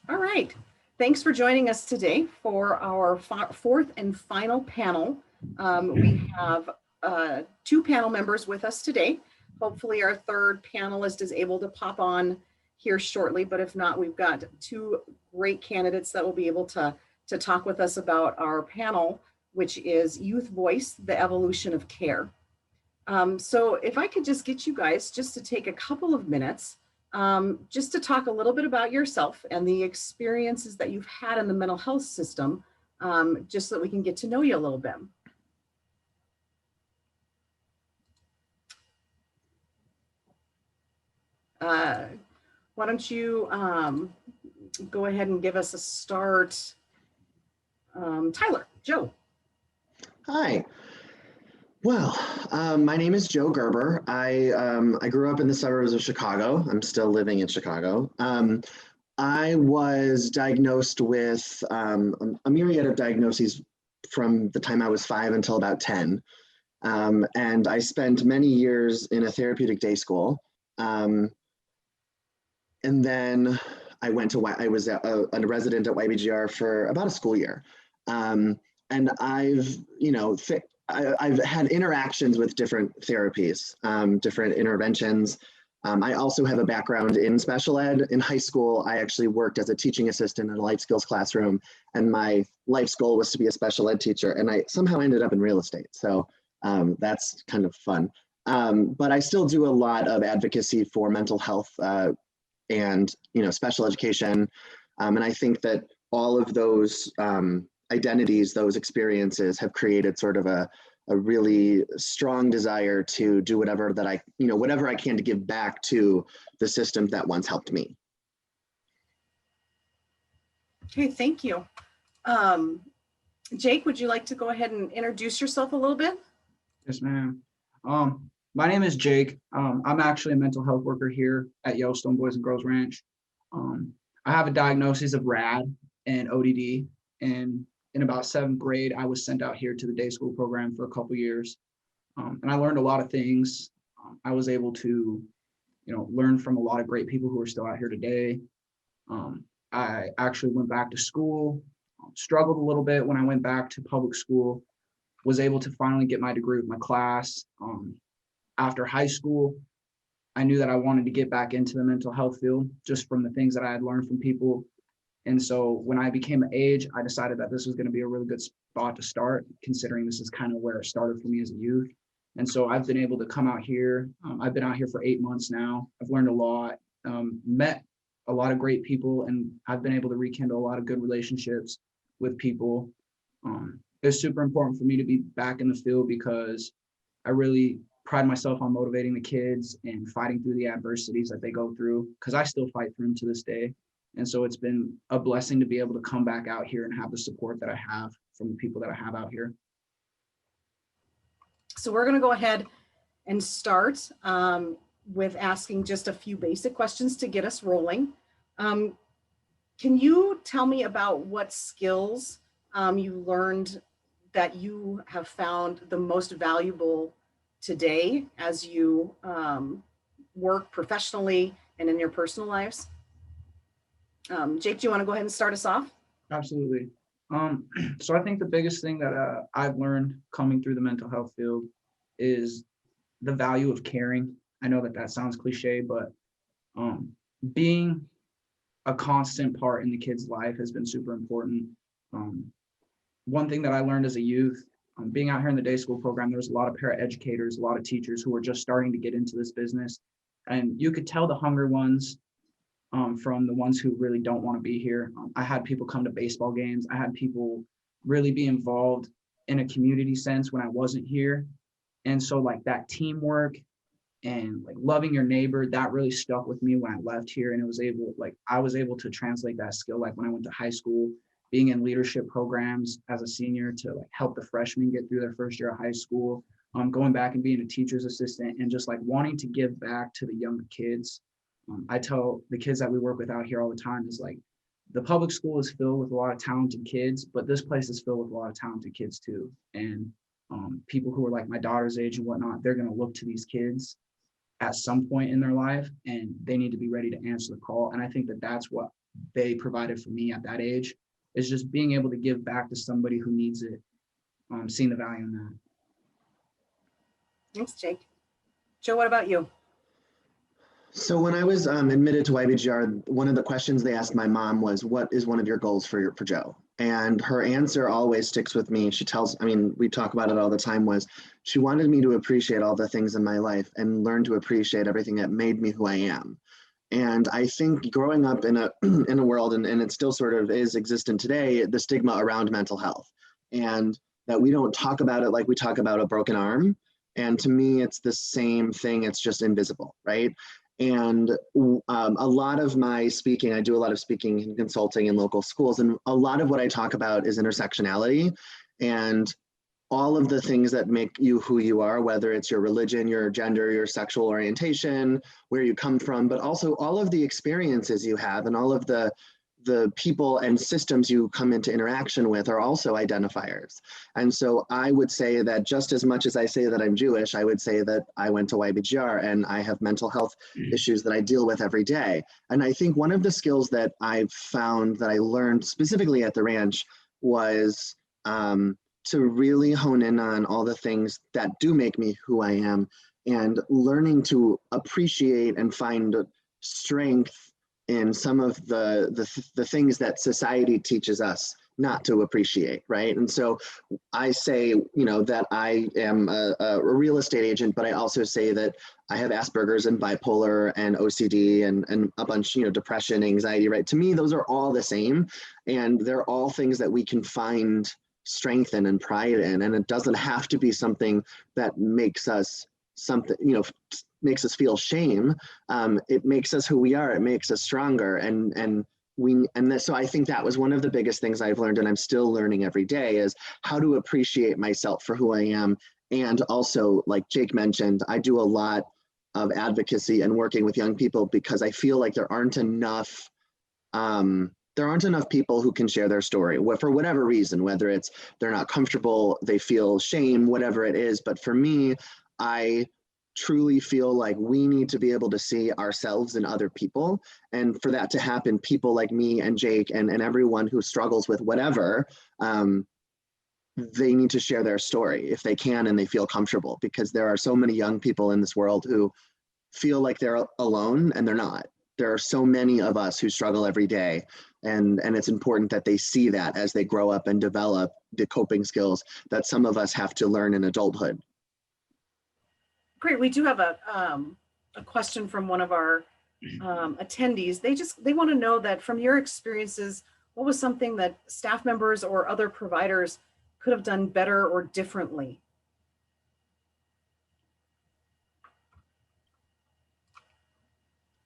All right. Thanks for joining us today for our fourth and final panel. We have two panel members with us today. Hopefully our third panelist is able to pop on here shortly, but if not, we've got two great candidates that will be able to talk with us about our panel, which is Youth Voice, the Evolution of Care. So if I could just get you guys just to take a couple of minutes just to talk a little bit about yourself and the experiences that you've had in the mental health system, just so that we can get to know you a little bit. Why don't you go ahead and give us a start? Tyler, Joe. Hi. Well, my name is Joe Gerber. I grew up in the suburbs of Chicago. I'm still living in Chicago. I was diagnosed with a myriad of diagnoses from the time I was 5 until about 10. And I spent many years in a therapeutic day school. And then I was a resident at YBGR for about a school year. And I've had interactions with different therapies, different interventions. I also have a background in special ed. In high school, I actually worked as a teaching assistant in a life skills classroom, and my life's goal was to be a special ed teacher, and I somehow ended up in real estate. So that's kind of fun. But I still do a lot of advocacy for mental health and special education. And I think that all of those identities, those experiences have created sort of a really strong desire to do whatever I can to give back to the system that once helped me. Okay, thank you. Jake, would you like to go ahead and introduce yourself a little bit? Yes, ma'am. My name is Jake. I'm actually a mental health worker here at Yellowstone Boys and Girls Ranch. I have a diagnosis of RAD and ODD, and in about 7th grade, I was sent out here to the day school program for a couple years. And I learned a lot of things. I was able to, learn from a lot of great people who are still out here today. I actually went back to school, struggled a little bit when I went back to public school, was able to finally get my degree with my class. After high school, I knew that I wanted to get back into the mental health field just from the things that I had learned from people. And so when I became of age, I decided that this was going to be a really good spot to start, considering this is kind of where it started for me as a youth. And so I've been able to come out here. I've been out here for 8 months now. I've learned a lot, met a lot of great people, and I've been able to rekindle a lot of good relationships with people. It's super important for me to be back in the field because I really pride myself on motivating the kids and fighting through the adversities that they go through, because I still fight through them to this day. And so it's been a blessing to be able to come back out here and have the support that I have from the people that I have out here. So we're going to go ahead and start with asking just a few basic questions to get us rolling. Can you tell me about what skills you learned that you have found the most valuable today as you work professionally and in your personal lives? Jake, do you want to go ahead and start us off? Absolutely. So I think the biggest thing that I've learned coming through the mental health field is the value of caring. I know that sounds cliche, but being a constant part in the kid's life has been super important. One thing that I learned as a youth, being out here in the day school program, there was a lot of paraeducators, a lot of teachers who were just starting to get into this business. And you could tell the hungry ones from the ones who really don't want to be here. I had people come to baseball games. I had people really be involved in a community sense when I wasn't here. And so like that teamwork and like loving your neighbor, that really stuck with me when I left here. And I was able to translate that skill, like when I went to high school, being in leadership programs as a senior to like help the freshmen get through their first year of high school, going back and being a teacher's assistant and just like wanting to give back to the younger kids. I tell the kids that we work with out here all the time is like, the public school is filled with a lot of talented kids, but this place is filled with a lot of talented kids too. And people who are like my daughter's age and whatnot, they're going to look to these kids at some point in their life, and they need to be ready to answer the call. And I think that that's what they provided for me at that age. Is just being able to give back to somebody who needs it, seeing the value in that. Thanks, Jake. Joe, what about you? So when I was admitted to YBGR, one of the questions they asked my mom was, "What is one of your goals for Joe?" And her answer always sticks with me. She tells, I mean, we talk about it all the time, was she wanted me to appreciate all the things in my life and learn to appreciate everything that made me who I am. And I think growing up in a in a world, and it still sort of is existent today, the stigma around mental health, and that we don't talk about it like we talk about a broken arm. And to me, it's the same thing. It's just invisible, right? And a lot of my speaking, I do a lot of speaking and consulting in local schools, and a lot of what I talk about is intersectionality and all of the things that make you who you are, whether it's your religion, your gender, your sexual orientation, where you come from, but also all of the experiences you have and all of the people and systems you come into interaction with are also identifiers. And so I would say that just as much as I say that I'm Jewish, I would say that I went to YBGR and I have mental health issues that I deal with every day. And I think one of the skills that I've found that I learned specifically at the ranch was to really hone in on all the things that do make me who I am, and learning to appreciate and find strength in some of the things that society teaches us not to appreciate, right? And so I say, you know, that I am a real estate agent, but I also say that I have Asperger's and bipolar and OCD and a bunch, you know, depression, anxiety, right? To me, those are all the same, and they're all things that we can find strength in and pride in, and it doesn't have to be something that makes us something, you know, makes us feel shame. It makes us who we are. It makes us stronger. So I think that was one of the biggest things I've learned, and I'm still learning every day, is how to appreciate myself for who I am. And also, like Jake mentioned, I do a lot of advocacy and working with young people because I feel like there aren't enough people who can share their story for whatever reason, whether it's they're not comfortable, they feel shame, whatever it is. But for me, I truly feel like we need to be able to see ourselves in other people. And for that to happen, people like me and Jake and everyone who struggles with whatever, they need to share their story if they can and they feel comfortable, because there are so many young people in this world who feel like they're alone, and they're not. There are so many of us who struggle every day, and it's important that they see that as they grow up and develop the coping skills that some of us have to learn in adulthood. Great. We do have a question from one of our attendees. They want to know that from your experiences, what was something that staff members or other providers could have done better or differently?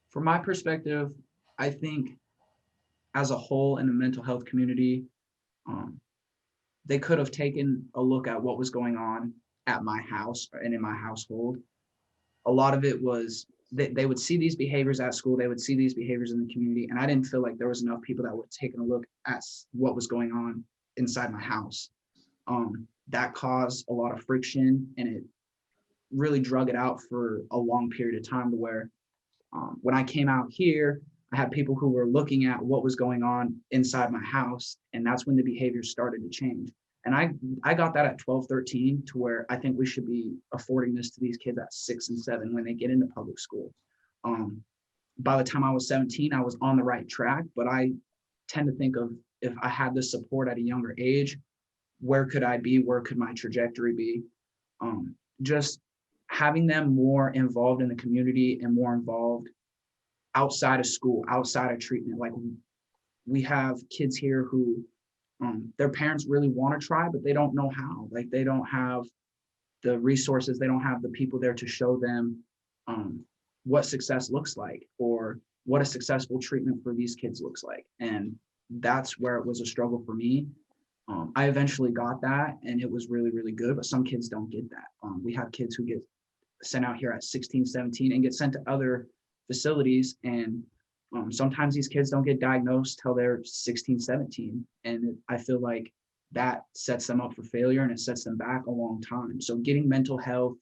From my perspective, I think as a whole in the mental health community, they could have taken a look at what was going on at my house and in my household. A lot of it was they would see these behaviors at school, they would see these behaviors in the community, and I didn't feel like there was enough people that would have taken a look at what was going on inside my house. That caused a lot of friction, and it really drug it out for a long period of time, to where when I came out here, I had people who were looking at what was going on inside my house, and that's when the behaviors started to change. And I got that at 12, 13, to where I think we should be affording this to these kids at 6 and 7 when they get into public school. By the time I was 17, I was on the right track, but I tend to think of, if I had the support at a younger age, where could I be? Where could my trajectory be? Just having them more involved in the community and more involved outside of school, outside of treatment. Like, we have kids here who their parents really want to try, but they don't know how. Like, they don't have the resources, they don't have the people there to show them what success looks like, or what a successful treatment for these kids looks like. And that's where it was a struggle for me. I eventually got that, and it was really, really good, but some kids don't get that. We have kids who get sent out here at 16, 17 and get sent to other facilities, and sometimes these kids don't get diagnosed till they're 16, 17. And I feel like that sets them up for failure, and it sets them back a long time. So getting mental health,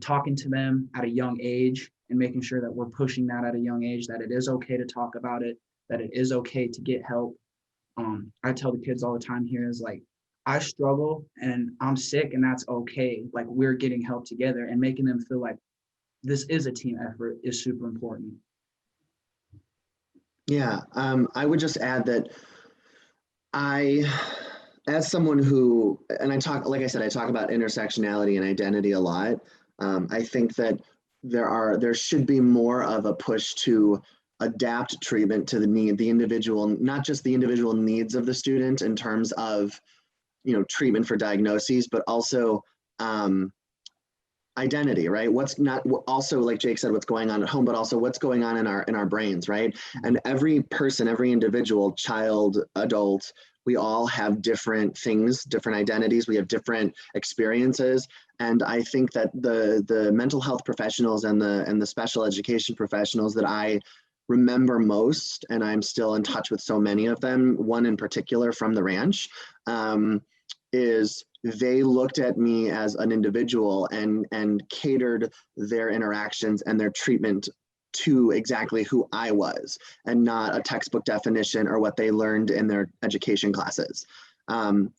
talking to them at a young age, and making sure that we're pushing that at a young age, that it is okay to talk about it, that it is okay to get help. I tell the kids all the time here is like, I struggle and I'm sick and that's okay. Like we're getting help together, and making them feel like this is a team effort is super important. Yeah, I would just add that as someone who, and I talk, like I said, I talk about intersectionality and identity a lot. I think that there should be more of a push to adapt treatment to the individual, not just the individual needs of the student in terms of, treatment for diagnoses, but also identity, right? What's not also, like Jake said, what's going on at home, but also what's going on in our brains, right? And every person, every individual, child, adult, we all have different things, different identities. We have different experiences. And I think that the mental health professionals and the special education professionals that I remember most, and I'm still in touch with so many of them, one in particular from the ranch, is they looked at me as an individual and catered their interactions and their treatment to exactly who I was, and not a textbook definition or what they learned in their education classes. And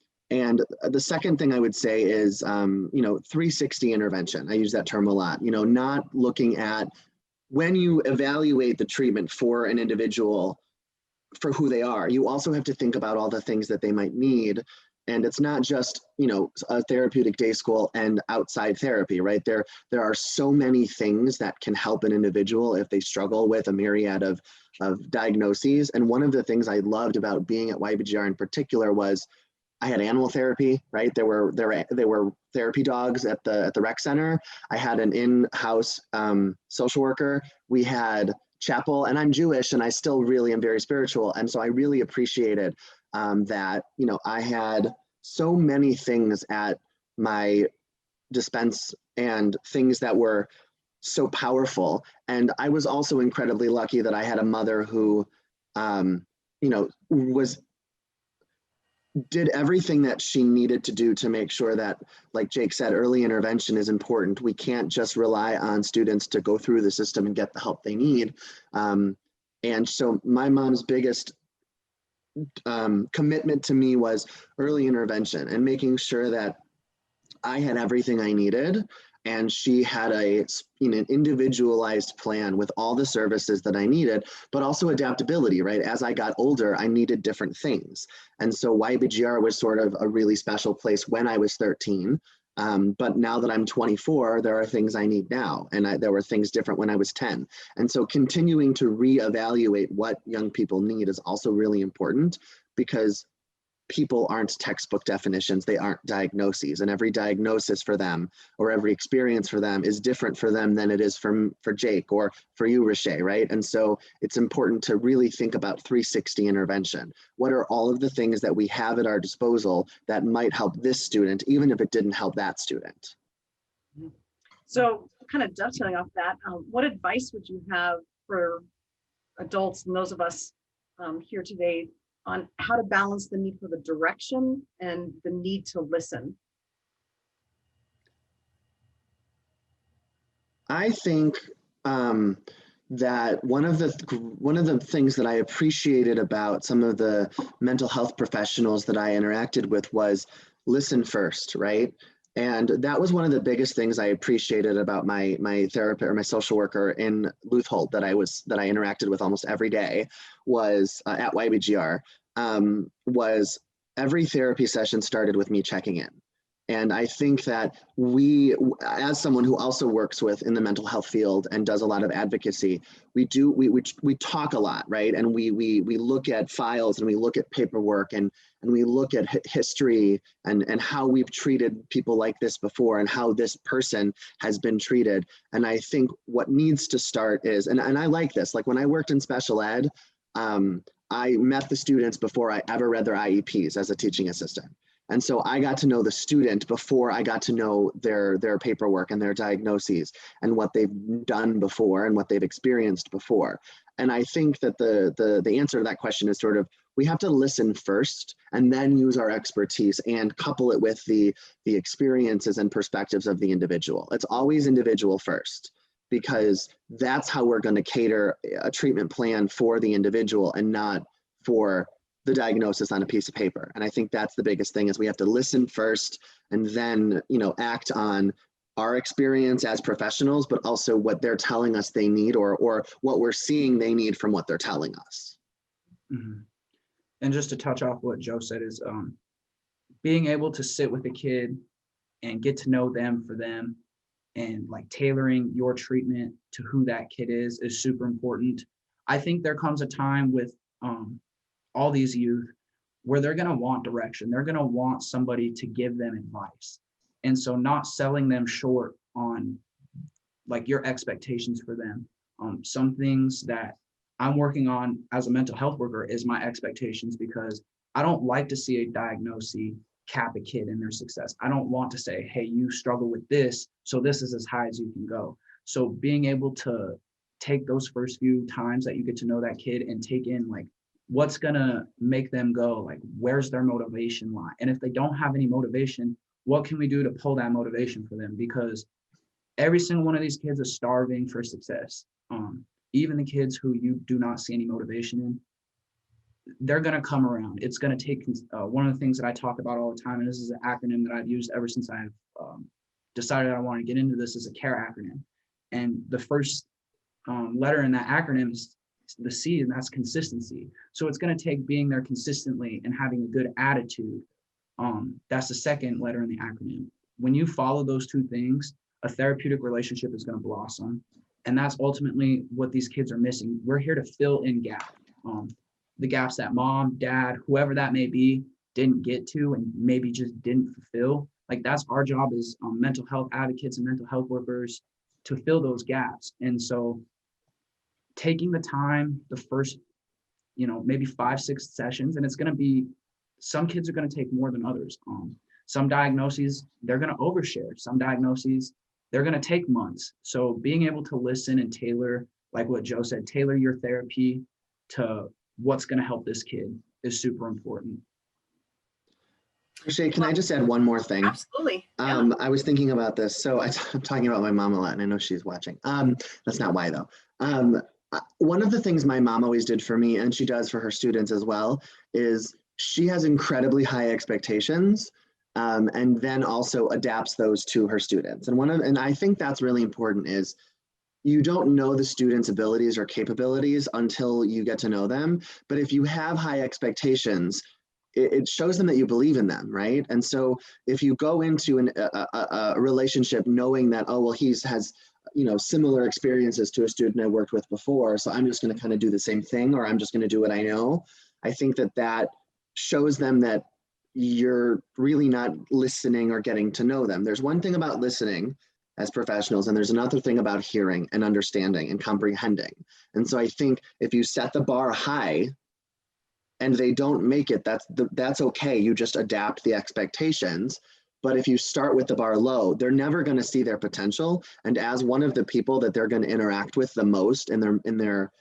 the second thing I would say is, 360 intervention. I use that term a lot, not looking at, when you evaluate the treatment for an individual for who they are, you also have to think about all the things that they might need. And it's not just, a therapeutic day school and outside therapy, right? There are so many things that can help an individual if they struggle with a myriad of diagnoses. And one of the things I loved about being at YBGR in particular was I had animal therapy, right? There were therapy dogs at the rec center. I had an in-house social worker. We had chapel, and I'm Jewish, and I still really am very spiritual. And so I really appreciated that, I had so many things at my dispense and things that were so powerful. And I was also incredibly lucky that I had a mother who, did everything that she needed to do to make sure that, like Jake said, early intervention is important. We can't just rely on students to go through the system and get the help they need. And so my mom's biggest commitment to me was early intervention and making sure that I had everything I needed, and she had an individualized plan with all the services that I needed, but also adaptability, right? As I got older, I needed different things. And so YBGR was sort of a really special place when I was 13. But now that I'm 24, there are things I need now. And there were things different when I was 10. And so continuing to reevaluate what young people need is also really important, because people aren't textbook definitions, they aren't diagnoses, and every diagnosis for them or every experience for them is different for them than it is for Jake or for you, Rishay, right? And so it's important to really think about 360 intervention. What are all of the things that we have at our disposal that might help this student, even if it didn't help that student? So kind of dovetailing off that, what advice would you have for adults and those of us here today on how to balance the need for the direction and the need to listen? I think that one of the things that I appreciated about some of the mental health professionals that I interacted with was listen first, right? And that was one of the biggest things I appreciated about my therapist or my social worker in Luthold that I interacted with almost every day was at YBGR, was every therapy session started with me checking in. And I think that we, as someone who also works in the mental health field and does a lot of advocacy, we talk a lot, right? And we look at files and we look at paperwork and we look at history and how we've treated people like this before and how this person has been treated. And I think what needs to start is, and I like this, like when I worked in special ed, I met the students before I ever read their IEPs as a teaching assistant. And so I got to know the student before I got to know their paperwork and their diagnoses and what they've done before and what they've experienced before. And I think that the answer to that question is sort of, we have to listen first and then use our expertise and couple it with the experiences and perspectives of the individual. It's always individual first, because that's how we're going to cater a treatment plan for the individual and not for the diagnosis on a piece of paper. And I think that's the biggest thing, is we have to listen first and then, act on our experience as professionals, but also what they're telling us they need, or what we're seeing they need from what they're telling us. Mm-hmm. And just to touch off what Joe said is being able to sit with a kid and get to know them for them, and like tailoring your treatment to who that kid is super important. I think there comes a time with all these youth where they're going to want direction. They're going to want somebody to give them advice. And so not selling them short on like your expectations for them. Some things that I'm working on as a mental health worker is my expectations, because I don't like to see a diagnosis cap a kid in their success. I don't want to say, hey, you struggle with this, so this is as high as you can go. So being able to take those first few times that you get to know that kid and take in like what's gonna make them go, like where's their motivation lie? And if they don't have any motivation, what can we do to pull that motivation for them? Because every single one of these kids is starving for success. Even the kids who you do not see any motivation in, they're going to come around. It's going to take, one of the things that I talk about all the time, and this is an acronym that I've used ever since I've decided I want to get into this, is a CARE acronym. And the first letter in that acronym is the C, and that's consistency. So it's going to take being there consistently and having a good attitude. That's the second letter in the acronym. When you follow those two things, a therapeutic relationship is going to blossom. And that's ultimately what these kids are missing. We're here to fill in gaps. The gaps that mom, dad, whoever that may be, didn't get to and maybe just didn't fulfill. Like that's our job as mental health advocates and mental health workers, to fill those gaps. And so taking the time, the first, maybe 5-6 sessions, and it's going to be, some kids are going to take more than others. Some diagnoses, they're going to overshare. Some diagnoses, they're going to take months. So being able to listen and tailor, like what Joe said, tailor your therapy to what's going to help this kid is super important. Rishay, can I just add one more thing? Absolutely. Yeah. I was thinking about this. So I'm talking about my mom a lot, and I know she's watching. That's not why though. One of the things my mom always did for me, and she does for her students as well, is she has incredibly high expectations, and then also adapts those to her students. And I think that's really important, is you don't know the student's abilities or capabilities until you get to know them. But if you have high expectations, it shows them that you believe in them, right? And so if you go into a relationship knowing that, oh, well, has similar experiences to a student I worked with before, so I'm just going to kind of do the same thing, or I'm just going to do what I know. I think that shows them that you're really not listening or getting to know them. There's one thing about listening as professionals, and there's another thing about hearing and understanding and comprehending. And so I think if you set the bar high and they don't make it, that's okay. You just adapt the expectations. But if you start with the bar low, they're never going to see their potential. And as one of the people that they're going to interact with the most in their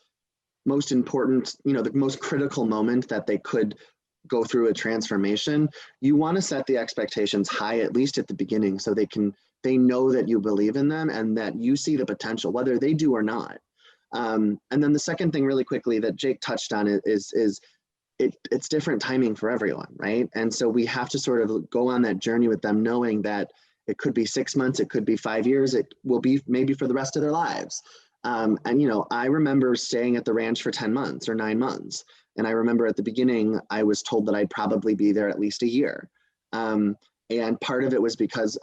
most important, the most critical moment that they could go through a transformation, you want to set the expectations high, at least at the beginning, so they know that you believe in them and that you see the potential, whether they do or not. And then the second thing really quickly that Jake touched on is it's different timing for everyone, right? And so we have to sort of go on that journey with them, knowing that it could be 6 months, it could be 5 years, it will be maybe for the rest of their lives. And I remember staying at the ranch for 10 months or 9 months. And I remember at the beginning, I was told that I'd probably be there at least a year. And part of it was because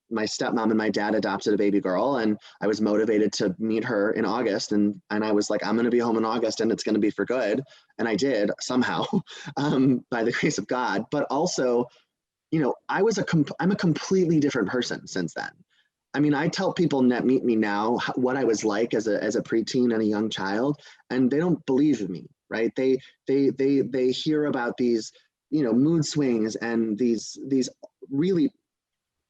my stepmom and my dad adopted a baby girl, and I was motivated to meet her in August. And I was like, I'm going to be home in August and it's going to be for good. And I did somehow, by the grace of God. But also, I'm a completely different person since then. I mean, I tell people that meet me now what I was like as a preteen and a young child, and they don't believe me, right? They hear about these, mood swings and these really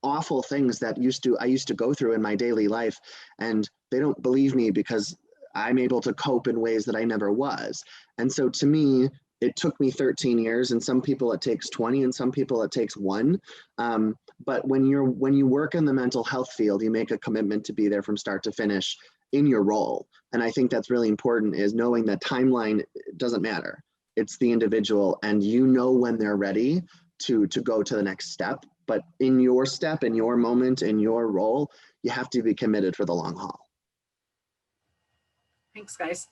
awful things that I used to go through in my daily life, and they don't believe me because I'm able to cope in ways that I never was. And so to me, it took me 13 years, and some people it takes 20, and some people it takes 1. But when you work in the mental health field, you make a commitment to be there from start to finish in your role. And I think that's really important, is knowing that timeline doesn't matter. It's the individual, and you know when they're ready to go to the next step. But in your step, in your moment, in your role, you have to be committed for the long haul. Thanks, guys.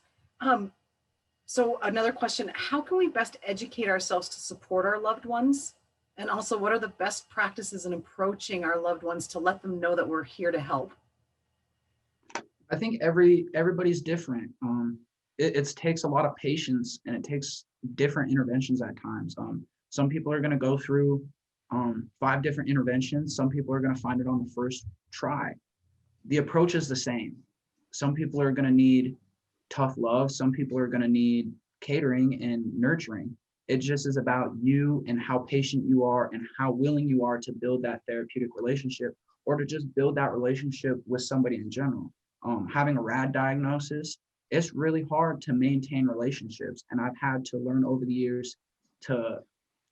So another question, how can we best educate ourselves to support our loved ones? And also, what are the best practices in approaching our loved ones to let them know that we're here to help? I think everybody's different. It takes a lot of patience, and it takes different interventions at times. Some people are going to go through 5 different interventions. Some people are going to find it on the first try. The approach is the same. Some people are going to need tough love. Some people are going to need catering and nurturing. It just is about you and how patient you are and how willing you are to build that therapeutic relationship, or to just build that relationship with somebody in general. Having a RAD diagnosis, it's really hard to maintain relationships. And I've had to learn over the years to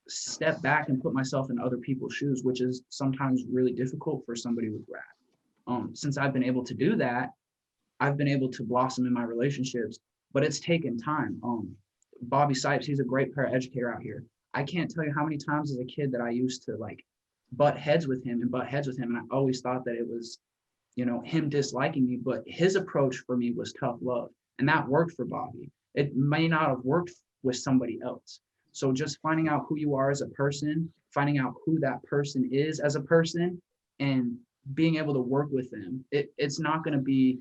step back and put myself in other people's shoes, which is sometimes really difficult for somebody with RAD. Since I've been able to do that, I've been able to blossom in my relationships, but it's taken time. Bobby Sipes, he's a great paraeducator out here. I can't tell you how many times as a kid that I used to like butt heads with him. And I always thought that it was, him disliking me, but his approach for me was tough love. And that worked for Bobby. It may not have worked with somebody else. So just finding out who you are as a person, finding out who that person is as a person, and being able to work with them. It's not going to be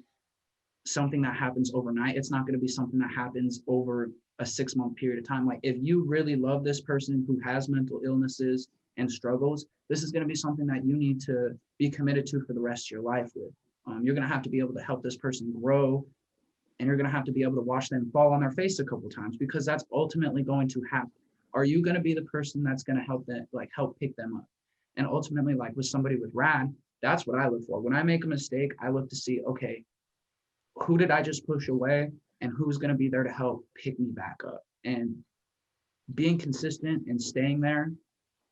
something that happens overnight. It's not going to be something that happens over a 6-month period of time. Like, if you really love this person who has mental illnesses and struggles, this is going to be something that you need to be committed to for the rest of your life with. You're going to have to be able to help this person grow, and you're going to have to be able to watch them fall on their face a couple of times, because that's ultimately going to happen. Are you going to be the person that's going to help pick them up? And ultimately, like with somebody with RAD, that's what I look for. When I make a mistake, I look to see, okay, who did I just push away, and who's going to be there to help pick me back up? And being consistent and staying there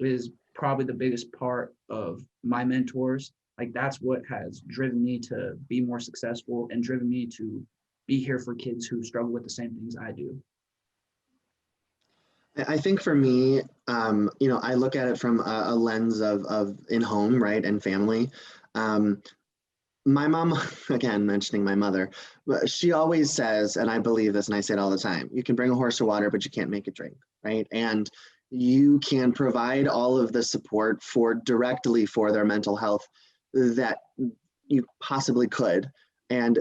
is probably the biggest part of my mentors. Like, that's what has driven me to be more successful and driven me to be here for kids who struggle with the same things I do. I think for me, I look at it from a lens of in-home, right, and family. My mom, again, mentioning my mother, she always says, and I believe this and I say it all the time, you can bring a horse to water, but you can't make it drink, right? And you can provide all of the support directly for their mental health that you possibly could. And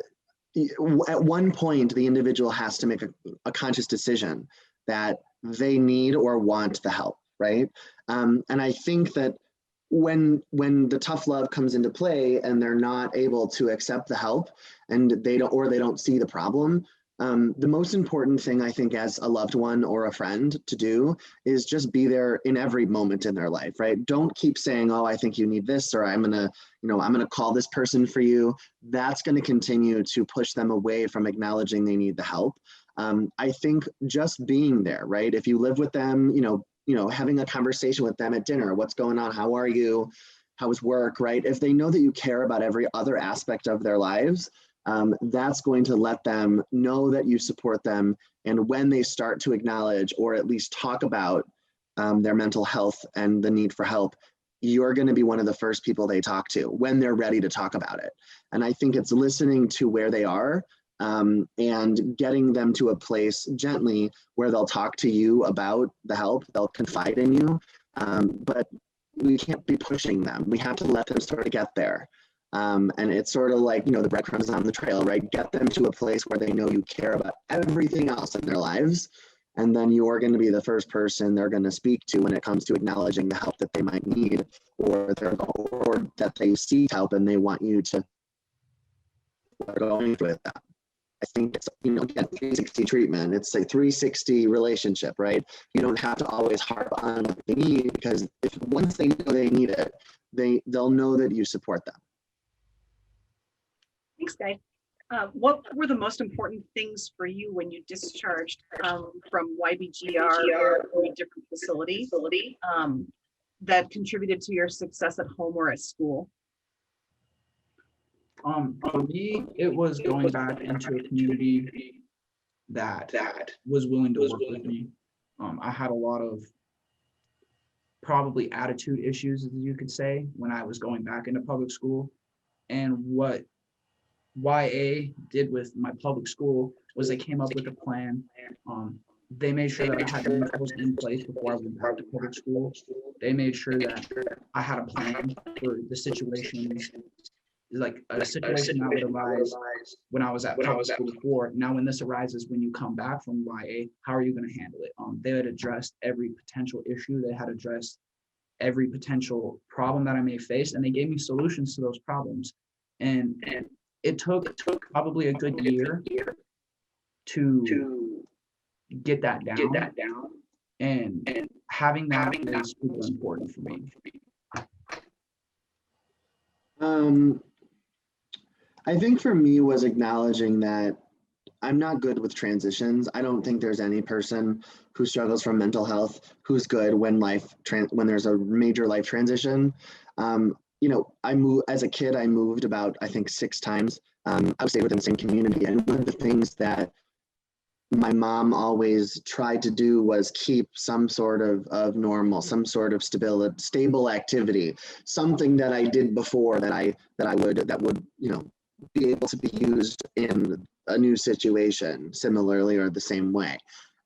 at one point, the individual has to make a conscious decision that they need or want the help, right? And I think that when the tough love comes into play and they're not able to accept the help, and they don't see the problem, the most important thing, I think, as a loved one or a friend to do is just be there in every moment in their life, right? Don't keep saying, oh, I think you need this, or I'm gonna call this person for you. That's going to continue to push them away from acknowledging they need the help. I think just being there, right? If you live with them, having a conversation with them at dinner, what's going on? How are you? How is work, right? If they know that you care about every other aspect of their lives, that's going to let them know that you support them. And when they start to acknowledge, or at least talk about their mental health and the need for help, you're going to be one of the first people they talk to when they're ready to talk about it. And I think it's listening to where they are, and getting them to a place gently where they'll talk to you about the help, they'll confide in you, but we can't be pushing them. We have to let them sort of get there. And it's sort of like, the breadcrumbs on the trail, right? Get them to a place where they know you care about everything else in their lives. And then you're going to be the first person they're going to speak to when it comes to acknowledging the help that they might need, or that they seek help and they want you to go with that. I think it's, again, 360 treatment. It's a 360 relationship, right? You don't have to always harp on what they need, because once they know they need it, they'll know that you support them. Thanks, guys. What were the most important things for you when you discharged from YBGR or a different facility that contributed to your success at home or at school? For me, it was going back into a community that was willing to work with me. I had a lot of probably attitude issues, as you could say, when I was going back into public school. And what YA did with my public school was they came up with a plan. They made sure that I had mentors in place before I went back to public school. They made sure that I had a plan for the situations, like a situation that would arise when I was at public school before. Now, when this arises, when you come back from YA, how are you going to handle it? They had addressed every potential issue. They had addressed every potential problem that I may face, and they gave me solutions to those problems. And it took probably a good year to get that down. And having that is super important for me. I think for me was acknowledging that I'm not good with transitions. I don't think there's any person who struggles from mental health who's good when when there's a major life transition. I moved as a kid. I moved about, I think, 6 times. I would stay within the same community, and one of the things that my mom always tried to do was keep some sort of normal, some sort of stable activity, something that I did before that would be able to be used in a new situation similarly or the same way.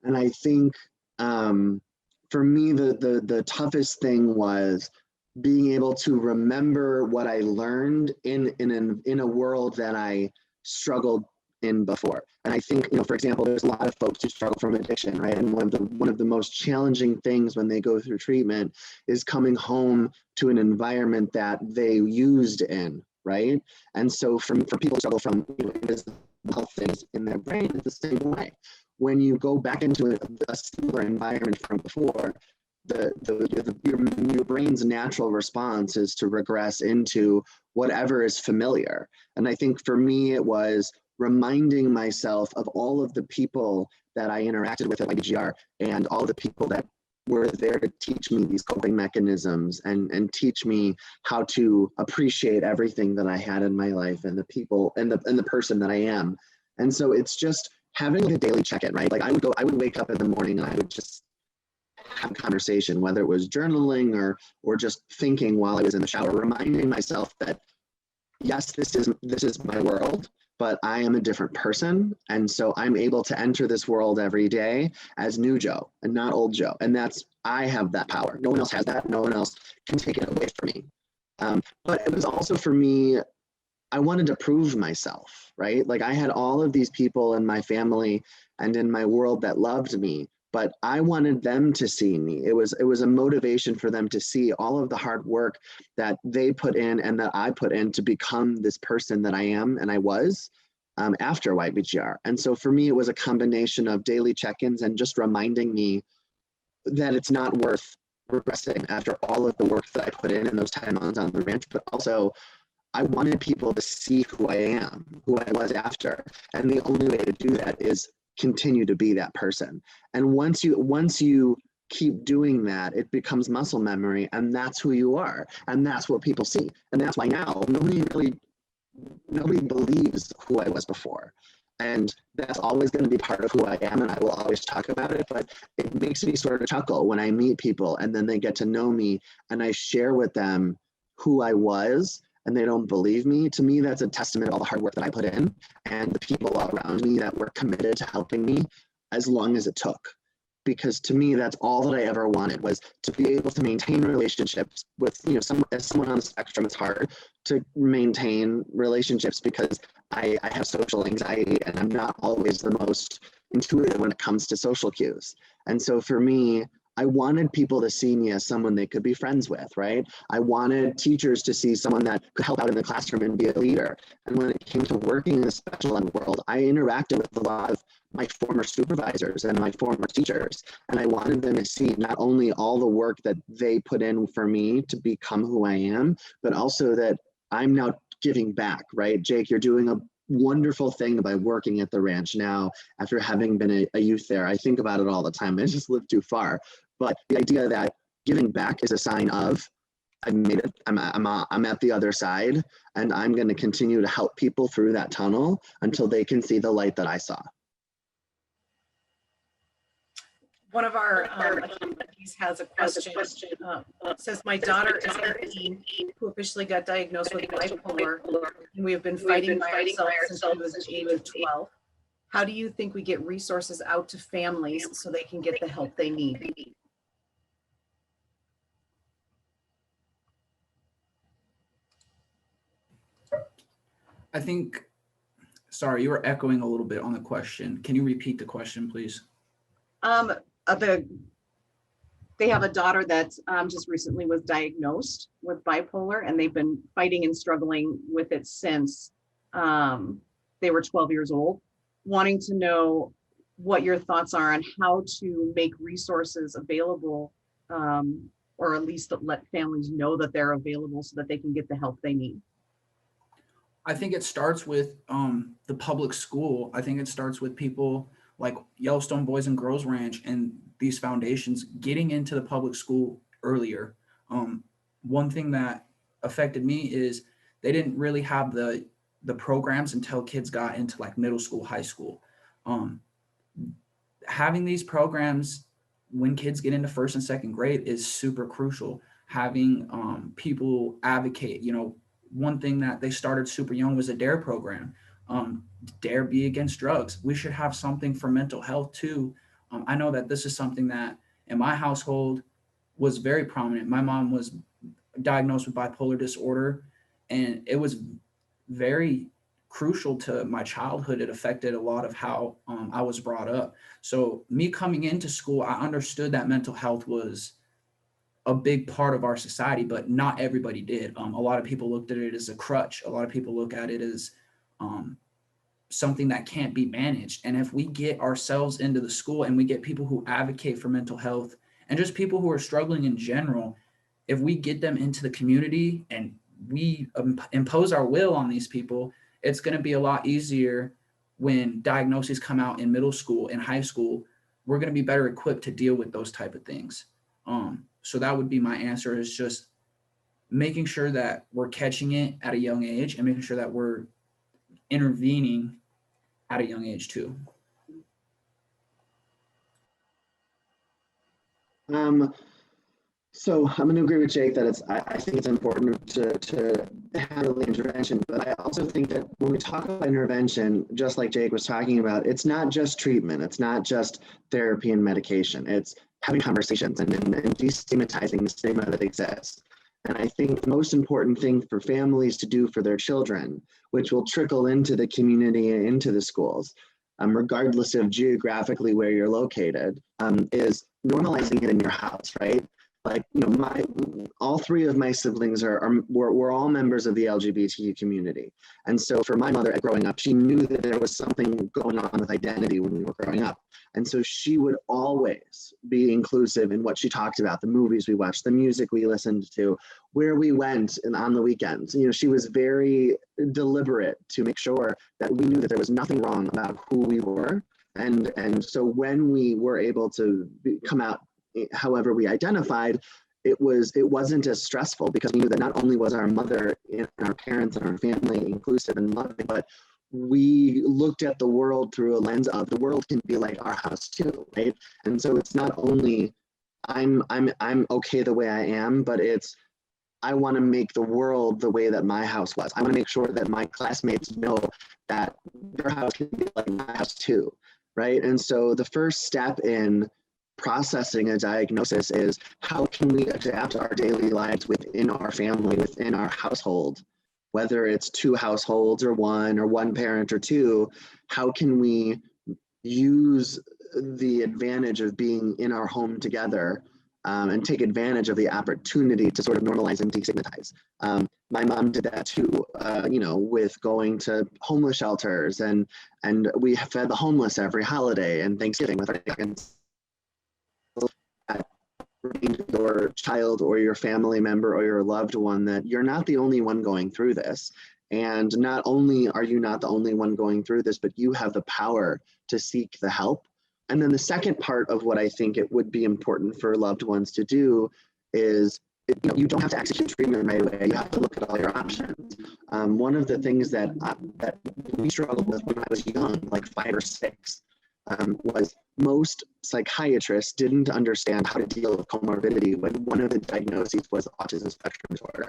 And I think for me, the toughest thing was being able to remember what I learned in a world that I struggled in before. And I think, for example, there's a lot of folks who struggle from addiction, right? And one of the most challenging things when they go through treatment is coming home to an environment that they used in, right? And so for people who struggle from invisible health things in their brain, it's the same way. When you go back into a similar environment from before, your brain's natural response is to regress into whatever is familiar. And I think for me, it was reminding myself of all of the people that I interacted with at YBGR and all the people that were there to teach me these coping mechanisms and teach me how to appreciate everything that I had in my life and the people and the person that I am. And so it's just having a daily check-in, right? Like I would wake up in the morning and I would just have a conversation, whether it was journaling or just thinking while I was in the shower, reminding myself that yes, this is my world, but I am a different person. And so I'm able to enter this world every day as new Joe and not old Joe. And I have that power. No one else has that. No one else can take it away from me. But it was also for me, I wanted to prove myself, right? Like I had all of these people in my family and in my world that loved me, but I wanted them to see me. It was a motivation for them to see all of the hard work that they put in and that I put in to become this person that I am and I was after YBGR. And so for me, it was a combination of daily check-ins and just reminding me that it's not worth regressing after all of the work that I put in those 10 months on the ranch, but also I wanted people to see who I am, who I was after. And the only way to do that is continue to be that person. And once you keep doing that, it becomes muscle memory, and that's who you are. And that's what people see. And that's why now nobody believes who I was before. And that's always going to be part of who I am, and I will always talk about it, but it makes me sort of chuckle when I meet people and then they get to know me and I share with them who I was and they don't believe me. To me, that's a testament of all the hard work that I put in and the people around me that were committed to helping me as long as it took. Because to me, that's all that I ever wanted, was to be able to maintain relationships with, as someone on the spectrum, it's hard to maintain relationships because I have social anxiety and I'm not always the most intuitive when it comes to social cues. And so for me, I wanted people to see me as someone they could be friends with, right? I wanted teachers to see someone that could help out in the classroom and be a leader. And when it came to working in the special ed world, I interacted with a lot of my former supervisors and my former teachers. And I wanted them to see not only all the work that they put in for me to become who I am, but also that I'm now giving back, right? Jake, you're doing wonderful thing by working at the ranch now, after having been a youth there. I think about it all the time. I just live too far. But the idea that giving back is a sign of, I've made it, I'm at the other side, and I'm going to continue to help people through that tunnel until they can see the light that I saw. One of our attendees has a question. Says, my daughter is 18, who officially got diagnosed with bipolar, and we have been fighting by ourselves since she was the age of 12. How do you think we get resources out to families so they can get the help they need? I think, sorry, you were echoing a little bit on the question. Can you repeat the question, please? They have a daughter that just recently was diagnosed with bipolar, and they've been fighting and struggling with it since they were 12 years old. Wanting to know what your thoughts are on how to make resources available, or at least let families know that they're available so that they can get the help they need. I think it starts with the public school. I think it starts with people like Yellowstone Boys and Girls Ranch and these foundations getting into the public school earlier. One thing that affected me is they didn't really have the programs until kids got into like middle school, high school. Having these programs when kids get into first and second grade is super crucial. Having people advocate, one thing that they started super young was a DARE program. DARE Be Against Drugs. We should have something for mental health too. I know that this is something that in my household was very prominent. My mom was diagnosed with bipolar disorder, and it was very crucial to my childhood. It affected a lot of how I was brought up. So me coming into school, I understood that mental health was a big part of our society, but not everybody did. A lot of people looked at it as a crutch. A lot of people look at it as something that can't be managed. And if we get ourselves into the school and we get people who advocate for mental health and just people who are struggling in general, if we get them into the community and we impose our will on these people, it's going to be a lot easier when diagnoses come out in middle school and high school. We're going to be better equipped to deal with those type of things. So that would be my answer, is just making sure that we're catching it at a young age and making sure that we're intervening at a young age too. So I'm going to agree with Jake that I think it's important to have early intervention, but I also think that when we talk about intervention, just like Jake was talking about, it's not just treatment, it's not just therapy and medication, it's having conversations and destigmatizing the stigma that exists. And I think the most important thing for families to do for their children, which will trickle into the community and into the schools, regardless of geographically where you're located, is normalizing it in your house, right? Like, all three of my siblings were all members of the LGBTQ community. And so for my mother growing up, she knew that there was something going on with identity when we were growing up. And so she would always be inclusive in what she talked about, the movies we watched, the music we listened to, where we went and on the weekends. She was very deliberate to make sure that we knew that there was nothing wrong about who we were. And so when we were able to come out however we identified, it wasn't as stressful, because we knew that not only was our mother and our parents and our family inclusive and loving, but we looked at the world through a lens of the world can be like our house too, right? And so it's not only I'm okay the way I am, but it's I want to make the world the way that my house was. I want to make sure that my classmates know that their house can be like my house too, right? And so the first step in processing a diagnosis is, how can we adapt our daily lives within our family, within our household, whether it's two households or one parent or two. How can we use the advantage of being in our home together and take advantage of the opportunity to sort of normalize and destigmatize? My mom did that too, with going to homeless shelters, and we fed the homeless every holiday and Thanksgiving with our chickens. Your child or your family member or your loved one that you're not the only one going through this. And not only are you not the only one going through this, but you have the power to seek the help. And then the second part of what I think it would be important for loved ones to do is, you don't have to execute treatment right away. You have to look at all your options. One of the things that we struggled with when I was young, like 5 or 6, was most psychiatrists didn't understand how to deal with comorbidity when one of the diagnoses was autism spectrum disorder.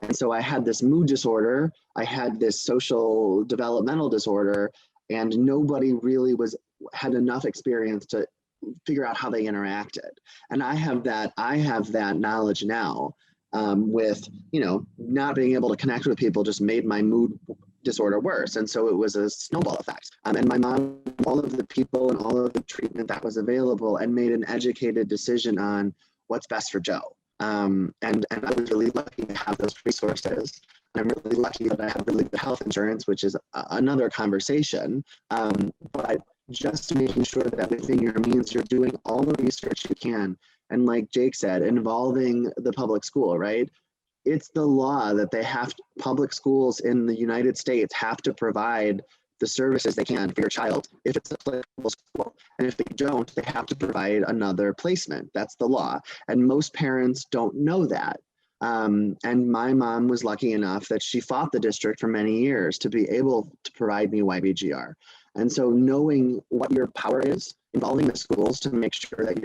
And so I had this mood disorder, I had this social developmental disorder, and nobody really had enough experience to figure out how they interacted. And I have that knowledge now, with, not being able to connect with people just made my mood disorder worse. And so it was a snowball effect. And my mom, all of the people and all of the treatment that was available, and made an educated decision on what's best for Joe. And I was really lucky to have those resources. I'm really lucky that I have really good health insurance, which is another conversation. But just making sure that within your means, you're doing all the research you can. And like Jake said, involving the public school, right? It's the law that public schools in the United States have to provide the services they can for your child if it's a applicable school. And if they don't, they have to provide another placement. That's the law. And most parents don't know that. And my mom was lucky enough that she fought the district for many years to be able to provide me YBGR. And so knowing what your power is, involving the schools to make sure that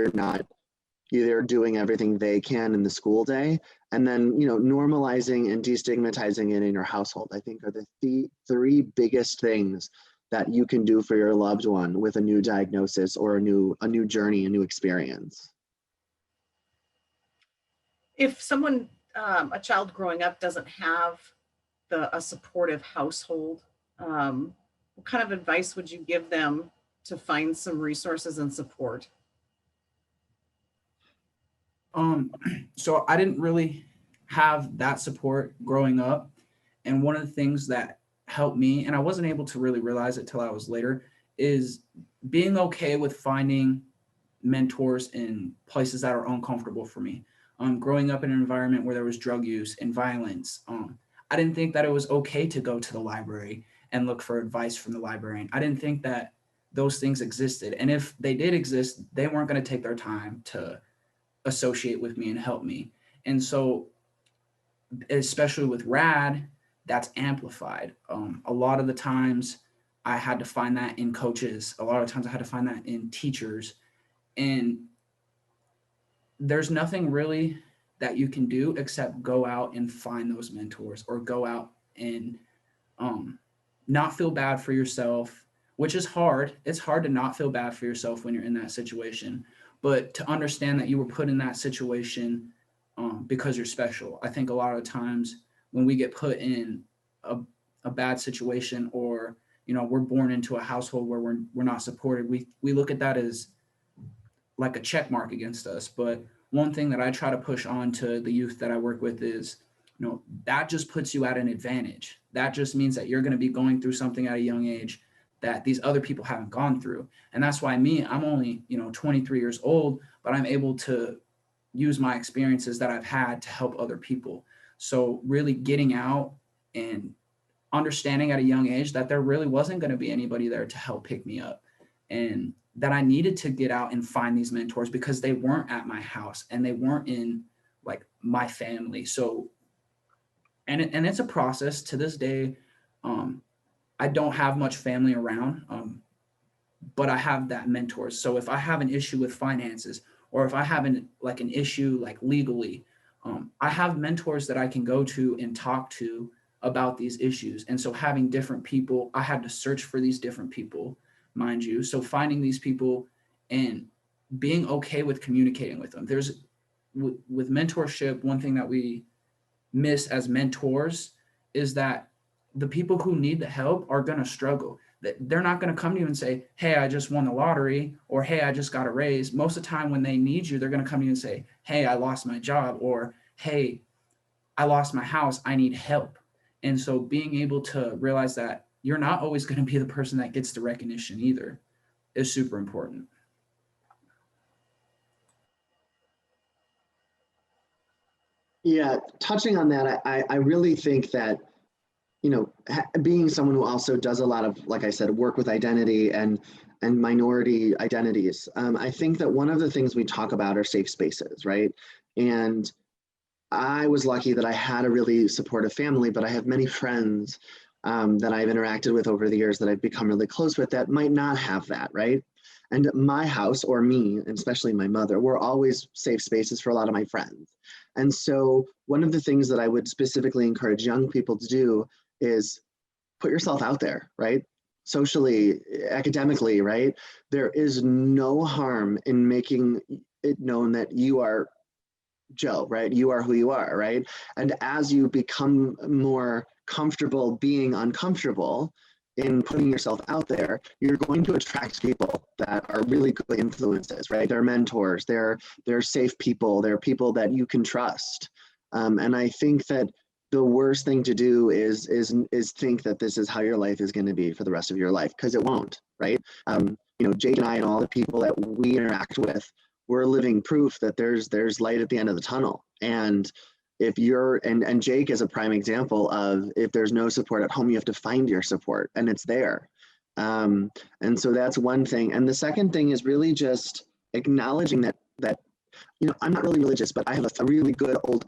they're doing everything they can in the school day, and then, normalizing and destigmatizing it in your household, I think are the 3 biggest things that you can do for your loved one with a new diagnosis or a new journey, a new experience. If someone, a child growing up, doesn't have a supportive household, what kind of advice would you give them to find some resources and support? So I didn't really have that support growing up. And one of the things that helped me, and I wasn't able to really realize it till I was later, is being okay with finding mentors in places that are uncomfortable for me. Growing up in an environment where there was drug use and violence, I didn't think that it was okay to go to the library and look for advice from the librarian. I didn't think that those things existed. And if they did exist, they weren't going to take their time to associate with me and help me. And so, especially with RAD, that's amplified. A lot of the times I had to find that in coaches. A lot of times I had to find that in teachers. And there's nothing really that you can do except go out and find those mentors, or go out and not feel bad for yourself, which is hard. It's hard to not feel bad for yourself when you're in that situation, but to understand that you were put in that situation because you're special. I think a lot of times when we get put in a bad situation, or we're born into a household where we're not supported, we look at that as like a check mark against us. But one thing that I try to push on to the youth that I work with is, that just puts you at an advantage. That just means that you're going to be going through something at a young age that these other people haven't gone through. And that's why I'm only, 23 years old, but I'm able to use my experiences that I've had to help other people. So really getting out and understanding at a young age that there really wasn't going to be anybody there to help pick me up, and that I needed to get out and find these mentors because they weren't at my house and they weren't in like my family. So, and it's a process to this day. I don't have much family around, but I have that mentors. So if I have an issue with finances, or if I have an issue like legally, I have mentors that I can go to and talk to about these issues. And so having different people, I had to search for these different people, mind you. So finding these people and being okay with communicating with them. There's with mentorship, one thing that we miss as mentors is that the people who need the help are going to struggle. They're not going to come to you and say, hey, I just won the lottery, or hey, I just got a raise. Most of the time when they need you, they're going to come to you and say, hey, I lost my job, or hey, I lost my house, I need help. And so being able to realize that you're not always going to be the person that gets the recognition either is super important. Yeah, touching on that, I really think that, being someone who also does a lot of, like I said, work with identity and minority identities, I think that one of the things we talk about are safe spaces, right? And I was lucky that I had a really supportive family, but I have many friends that I've interacted with over the years that I've become really close with that might not have that, right? And my house, or me, and especially my mother, were always safe spaces for a lot of my friends. And so one of the things that I would specifically encourage young people to do is put yourself out there, right? Socially, academically, right? There is no harm in making it known that you are Joe, right? You are who you are, right? And as you become more comfortable being uncomfortable in putting yourself out there, you're going to attract people that are really good influences, right? They're mentors, they're safe people, they're people that you can trust. And I think that the worst thing to do is think that this is how your life is going to be for the rest of your life, because it won't, right? Jake and I and all the people that we interact with, we're living proof that there's light at the end of the tunnel. And if you're, and Jake is a prime example of, if there's no support at home, you have to find your support, and it's there. And so that's one thing. And the second thing is really just acknowledging that I'm not really religious, but I have a really good old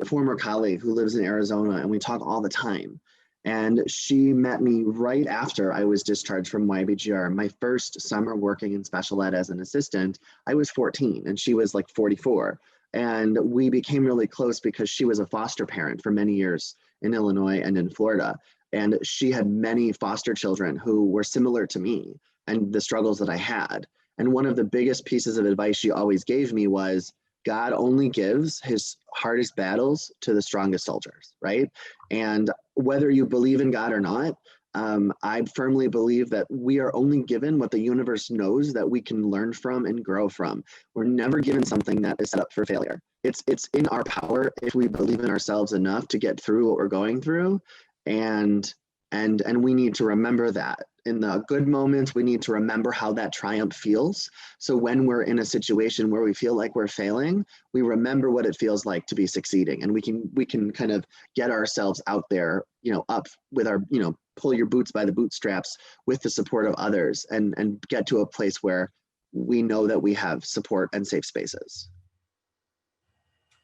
former colleague who lives in Arizona, and we talk all the time. And she met me right after I was discharged from YBGR. My first summer working in special ed as an assistant, I was 14 and she was like 44. And we became really close because she was a foster parent for many years in Illinois and in Florida. And she had many foster children who were similar to me and the struggles that I had. And one of the biggest pieces of advice she always gave me was, God only gives his hardest battles to the strongest soldiers, right? And whether you believe in God or not, I firmly believe that we are only given what the universe knows that we can learn from and grow from. We're never given something that is set up for failure. It's in our power if we believe in ourselves enough to get through what we're going through. And we need to remember that. In the good moments, we need to remember how that triumph feels. So when we're in a situation where we feel like we're failing, we remember what it feels like to be succeeding, and we can kind of get ourselves out there, up with our, pull your boots by the bootstraps with the support of others, and get to a place where we know that we have support and safe spaces.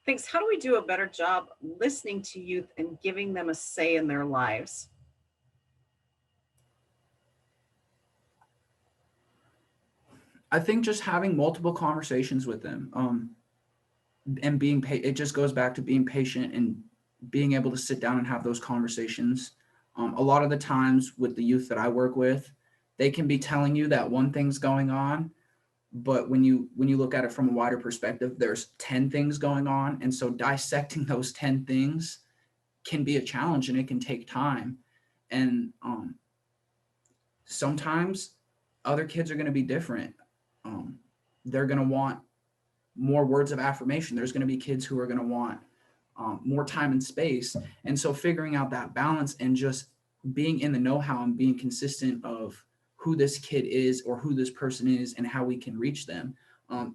Thanks. How do we do a better job listening to youth and giving them a say in their lives? I think just having multiple conversations with them, and it just goes back to being patient and being able to sit down and have those conversations. A lot of the times with the youth that I work with, they can be telling you that one thing's going on, but when you look at it from a wider perspective, there's 10 things going on. And so dissecting those 10 things can be a challenge, and it can take time. And sometimes other kids are going to be different. They're going to want more words of affirmation. There's going to be kids who are going to want more time and space. And so figuring out that balance and just being in the know-how and being consistent of who this kid is or who this person is and how we can reach them.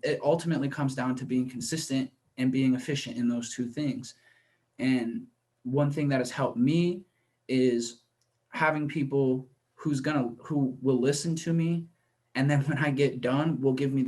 It ultimately comes down to being consistent and being efficient in those two things. And one thing that has helped me is having people who will listen to me, and then when I get done, will give me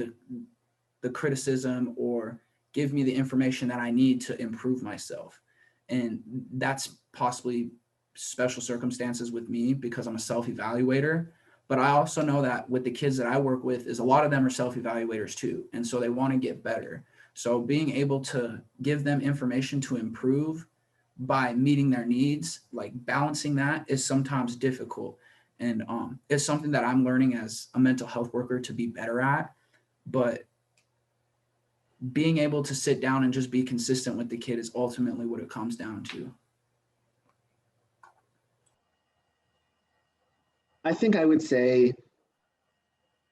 the criticism or give me the information that I need to improve myself. And that's possibly special circumstances with me because I'm a self-evaluator. But I also know that with the kids that I work with, is a lot of them are self-evaluators too. And so they want to get better. So being able to give them information to improve by meeting their needs, like balancing that, is sometimes difficult. And it's something that I'm learning as a mental health worker to be better at. But being able to sit down and just be consistent with the kid is ultimately what it comes down to. I think I would say,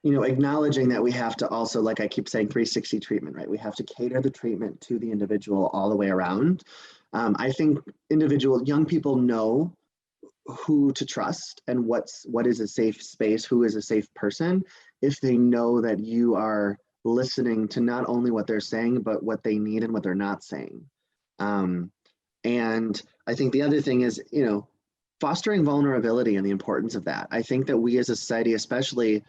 acknowledging that we have to also, like I keep saying, 360 treatment, right? We have to cater the treatment to the individual all the way around. I think young people know who to trust and what is a safe space, who is a safe person, if they know that you are listening to not only what they're saying, but what they need and what they're not saying. And I think the other thing is, fostering vulnerability and the importance of that. I think that we as a society, especially,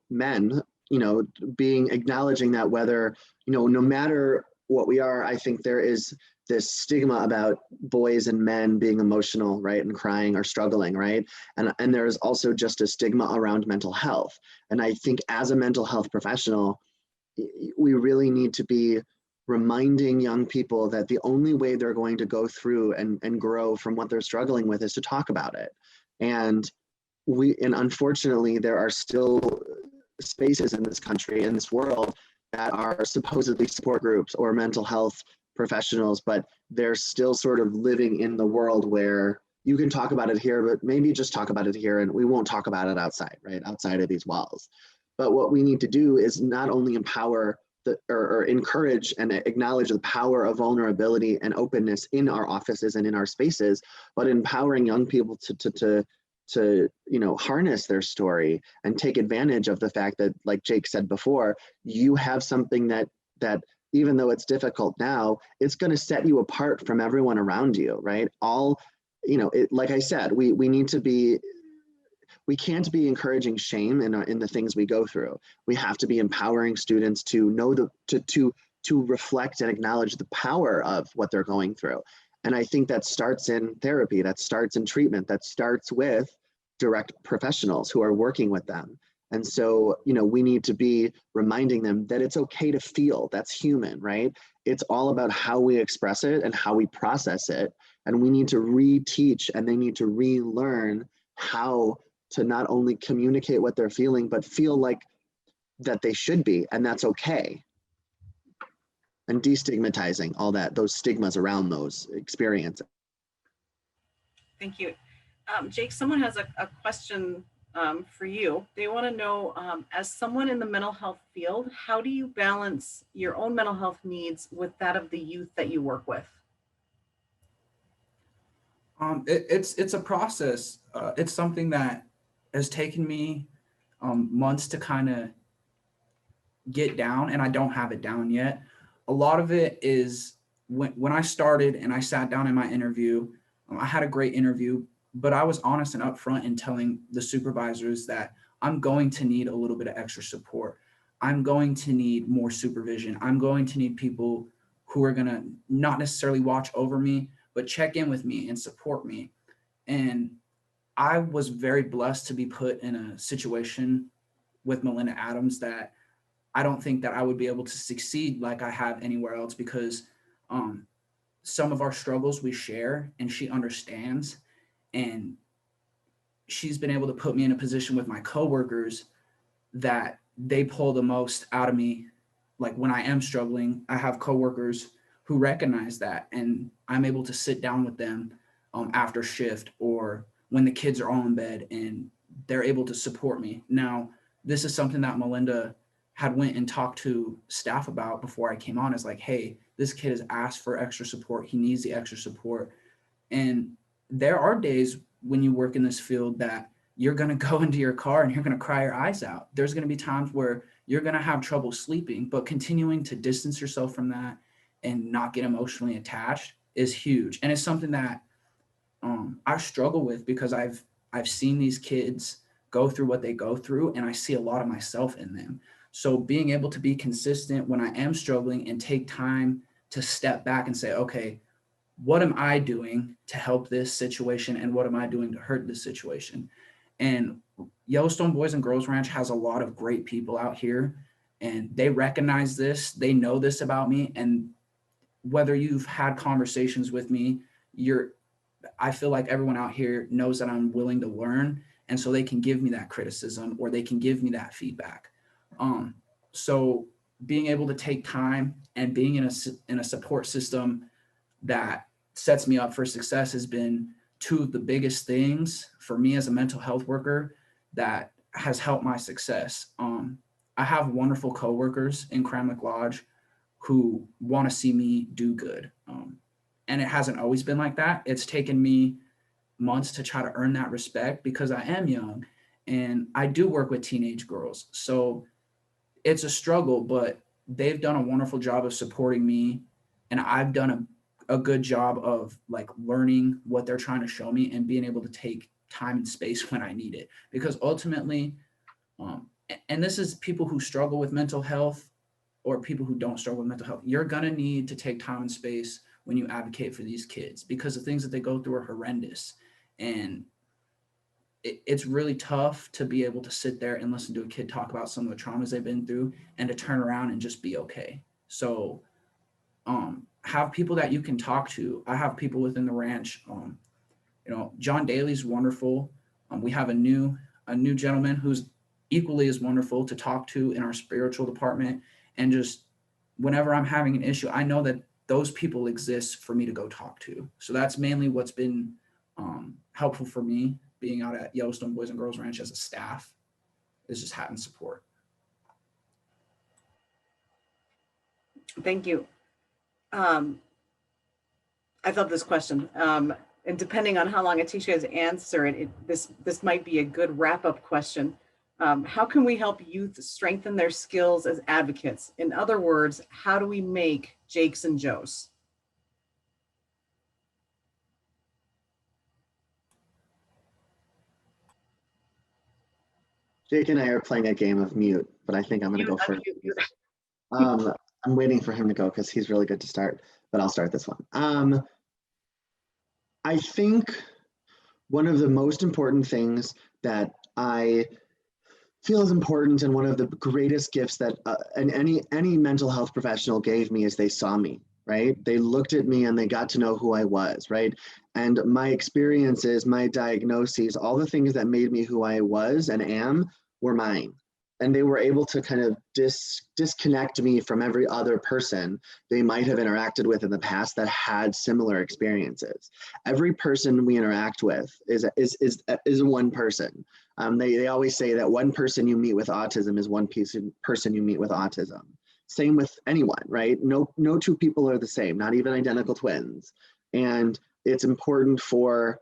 men, acknowledging that whether, no matter what we are, I think there is this stigma about boys and men being emotional, right, and crying or struggling, right? And there's also just a stigma around mental health. And I think as a mental health professional, we really need to be reminding young people that the only way they're going to go through and grow from what they're struggling with is to talk about it. And unfortunately, there are still spaces in this country, in this world, that are supposedly support groups or mental health professionals, but they're still sort of living in the world where you can talk about it here, but maybe just talk about it here and we won't talk about it outside, right? Outside of these walls. But what we need to do is not only empower or encourage and acknowledge the power of vulnerability and openness in our offices and in our spaces, but empowering young people to harness their story and take advantage of the fact that, like Jake said before, you have something that even though it's difficult now, it's going to set you apart from everyone around you, right? Like I said, we can't be encouraging shame in the things we go through. We have to be empowering students to know to reflect and acknowledge the power of what they're going through. And I think that starts in therapy, that starts in treatment, that starts with direct professionals who are working with them. And so, we need to be reminding them that it's okay to feel. That's human, right? It's all about how we express it and how we process it. And we need to reteach and they need to relearn how to not only communicate what they're feeling, but feel like that they should be, and that's okay. And destigmatizing all those stigmas around those experiences. Thank you. Jake, someone has a question for you. They want to know, as someone in the mental health field, how do you balance your own mental health needs with that of the youth that you work with? It's a process. It's something that has taken me months to kind of get down, and I don't have it down yet. A lot of it is when I started and I sat down in my interview, I had a great interview, but I was honest and upfront in telling the supervisors that I'm going to need a little bit of extra support. I'm going to need more supervision. I'm going to need people who are going to not necessarily watch over me, but check in with me and support me. And I was very blessed to be put in a situation with Melinda Adams that I don't think that I would be able to succeed like I have anywhere else, because some of our struggles we share and she understands, and she's been able to put me in a position with my coworkers that they pull the most out of me. Like when I am struggling, I have coworkers who recognize that, and I'm able to sit down with them after shift or when the kids are all in bed, and they're able to support me. Now, this is something that Melinda had went and talked to staff about before I came on, is like, hey, this kid has asked for extra support. He needs the extra support. And there are days when you work in this field that you're going to go into your car and you're going to cry your eyes out. There's going to be times where you're going to have trouble sleeping, but continuing to distance yourself from that and not get emotionally attached is huge. And it's something that I struggle with, because I've seen these kids go through what they go through, and I see a lot of myself in them. So being able to be consistent when I am struggling and take time to step back and say, okay, what am I doing to help this situation, and what am I doing to hurt this situation? And Yellowstone Boys and Girls Ranch has a lot of great people out here, and they recognize this, they know this about me. And whether you've had conversations with me, I feel like everyone out here knows that I'm willing to learn. And so they can give me that criticism or they can give me that feedback. So being able to take time and being in a support system that sets me up for success has been two of the biggest things for me as a mental health worker that has helped my success. I have wonderful coworkers in Cramlick Lodge who want to see me do good. And it hasn't always been like that. It's taken me months to try to earn that respect, because I am young and I do work with teenage girls. So it's a struggle, but they've done a wonderful job of supporting me. And I've done a good job of like learning what they're trying to show me and being able to take time and space when I need it. Because ultimately, and this is people who struggle with mental health or people who don't struggle with mental health, you're going to need to take time and space when you advocate for these kids, because the things that they go through are horrendous. And it's really tough to be able to sit there and listen to a kid talk about some of the traumas they've been through and to turn around and just be okay. So have people that you can talk to. I have people within the ranch. John Daly's wonderful. We have a new gentleman who's equally as wonderful to talk to in our spiritual department. And just whenever I'm having an issue, I know that those people exist for me to go talk to. So that's mainly what's been helpful for me being out at Yellowstone Boys and Girls Ranch as a staff, is just having support. Thank you. I love this question. And depending on how long it takes you guys to answer it, this might be a good wrap-up question. How can we help youth strengthen their skills as advocates? In other words, how do we make Jakes and Joes? Jake and I are playing a game of mute, but I think I'm going to go first. I'm waiting for him to go because he's really good to start, but I'll start this one. I think one of the most important things that I feel is important, and one of the greatest gifts that any mental health professional gave me, is they saw me, right? They looked at me and they got to know who I was, right? And my experiences, my diagnoses, all the things that made me who I was and am were mine. And they were able to kind of disconnect me from every other person they might have interacted with in the past that had similar experiences. Every person we interact with is one person. They always say that one person you meet with autism is one person you meet with autism. Same with anyone, right? No two people are the same, not even identical twins. And it's important for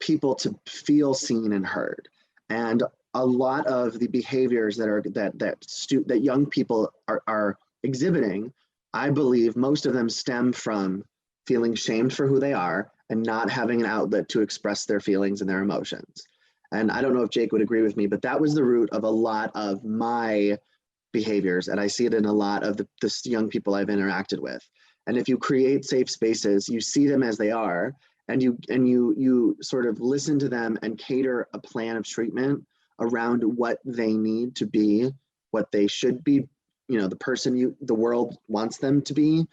people to feel seen and heard. And a lot of the behaviors that young people are exhibiting, I believe most of them stem from feeling shamed for who they are and not having an outlet to express their feelings and their emotions. And I don't know if Jake would agree with me, but that was the root of a lot of my behaviors. And I see it in a lot of the young people I've interacted with. And if you create safe spaces, you see them as they are, and you sort of listen to them and cater a plan of treatment around what they need to be, what they should be, the person the world wants them to be.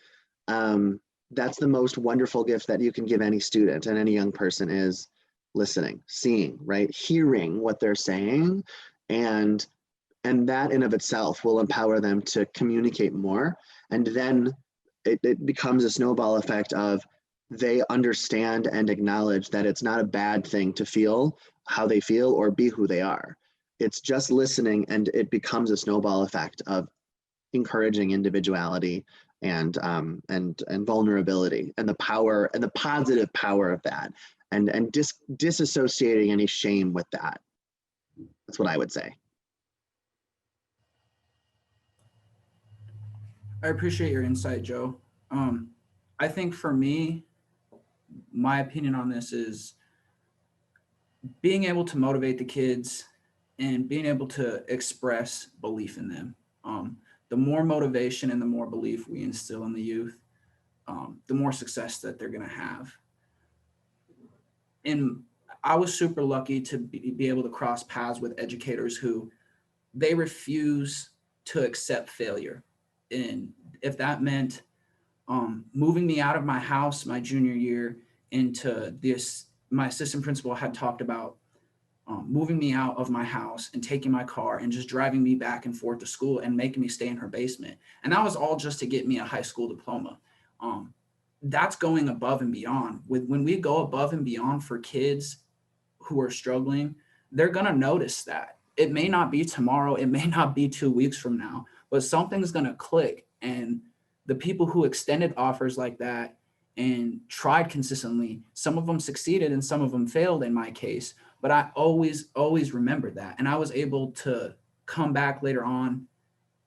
That's the most wonderful gift that you can give any student and any young person, is listening, seeing, right? Hearing what they're saying, and that in of itself will empower them to communicate more. And then it becomes a snowball effect of they understand and acknowledge that it's not a bad thing to feel how they feel or be who they are. It's just listening, and it becomes a snowball effect of encouraging individuality and vulnerability, and the power and the positive power of that, and disassociating any shame with that. That's what I would say. I appreciate your insight, Joe. I think for me, my opinion on this is being able to motivate the kids and being able to express belief in them. The more motivation and the more belief we instill in the youth, the more success that they're going to have. And I was super lucky to be able to cross paths with educators who they refuse to accept failure. And if that meant moving me out of my house my junior year into this, my assistant principal had talked about moving me out of my house and taking my car and just driving me back and forth to school and making me stay in her basement. And that was all just to get me a high school diploma. That's going above and beyond. When we go above and beyond for kids who are struggling, they're going to notice that. It may not be tomorrow, it may not be 2 weeks from now, but something's going to click. And the people who extended offers like that and tried consistently, some of them succeeded and some of them failed in my case, but I always remembered that. And I was able to come back later on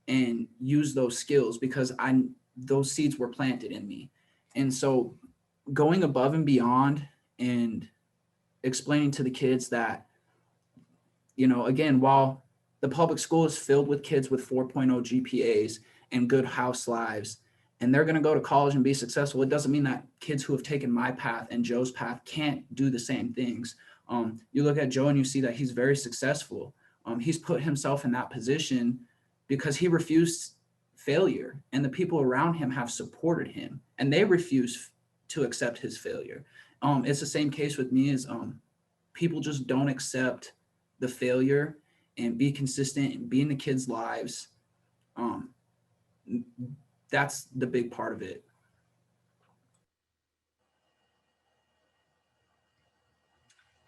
and use those skills because those seeds were planted in me. And so going above and beyond and explaining to the kids that, you know, again, while the public school is filled with kids with 4.0 GPAs and good house lives, and they're going to go to college and be successful, it doesn't mean that kids who have taken my path and Joe's path can't do the same things. You look at Joe and you see that he's very successful. He's put himself in that position because he refused failure, and the people around him have supported him, and they refuse to accept his failure. It's the same case with me as people just don't accept the failure and be consistent and be in the kids' lives. That's the big part of it.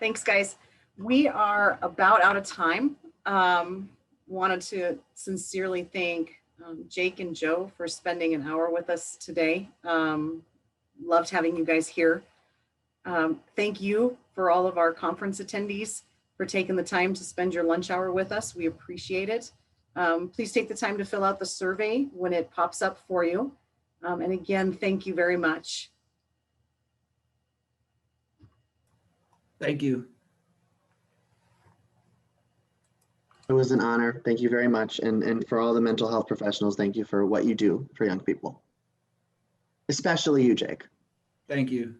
Thanks, guys. We are about out of time. Wanted to sincerely thank Jake and Joe for spending an hour with us today. Loved having you guys here. Thank you for all of our conference attendees for taking the time to spend your lunch hour with us. We appreciate it. Please take the time to fill out the survey when it pops up for you. And again, thank you very much. Thank you. It was an honor. Thank you very much. And for all the mental health professionals, thank you for what you do for young people. Especially you, Jake. Thank you.